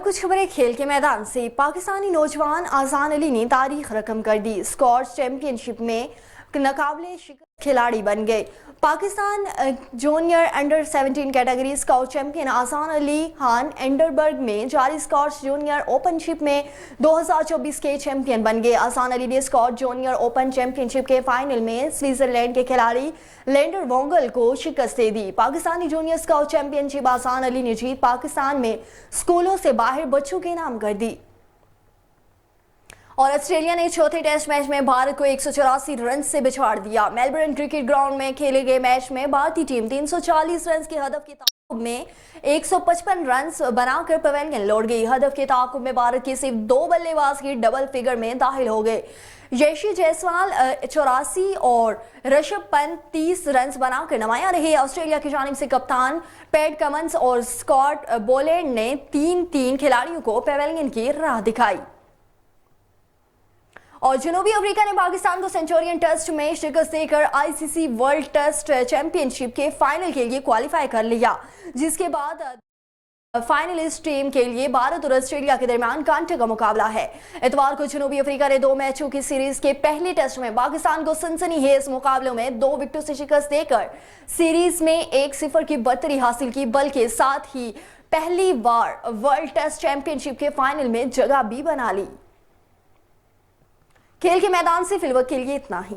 कुछ खबरें खेल के मैदान से। पाकिस्तानी नौजवान आजान अली ने तारीख रकम कर दी। स्कॉच चैंपियनशिप में नाकाबिले शिकस्त खिलाड़ी बन गए। Pakistan junior under 17 category scout champion Azan Ali Khan Edinburgh में जारी स्कॉच जूनियर ओपनशिप में 2024 के चैंपियन बन गए। आजान अली ने स्कॉच जूनियर ओपन चैंपियनशिप के फाइनल में स्विट्जरलैंड के खिलाड़ी लेंडर वोंगल को शिकस्त दे दी। Pakistani junior scout championship Azan Ali ने जीत पाकिस्तान में स्कूलों से बाहर बच्चों के नाम कर दी। और ऑस्ट्रेलिया ने चौथे टेस्ट मैच में भारत को 184 रन से बिछाड़ दिया। मेलबर्न क्रिकेट ग्राउंड में खेले गए मैच में भारतीय टीम 340 रन के हदफ के ताकुब में 155 रन बनाकर पवेलियन लौट गई। हदफ के ताकुब में भारत के सिर्फ 2 बल्लेबाज ही डबल फिगर में दाखिल हो गए। यशी जायसवाल 84 और ऋषभ पंत 30 रन बनाकर नुमाया रहे। ऑस्ट्रेलिया की जानिब से कप्तान पैट कमिंस और स्कॉट बोलैंड ने 3-3 खिलाड़ियों को पवेलियन की राह दिखाई। और जनूबी अफ्रीका ने पाकिस्तान को सेंचुरियन टेस्ट में शिकस्त देकर आईसीसी वर्ल्ड टेस्ट चैंपियनशिप के फाइनल के लिए क्वालिफाई कर लिया, जिसके बाद फाइनलिस्ट टीम के लिए भारत और ऑस्ट्रेलिया के दरमियान कांटे का मुकाबला है। इतवार को जनूबी अफ्रीका ने 2 मैचों की सीरीज के पहले टेस्ट में पाकिस्तान को सनसनीखेज मुकाबलों में 2 विकेटों से शिकस्त देकर सीरीज में 1-0 की बढ़तरी हासिल की, बल्कि साथ ही पहली बार वर्ल्ड टेस्ट चैंपियनशिप के फाइनल में जगह भी बना ली। खेल के मैदान से फिलहाल के लिए इतना ही।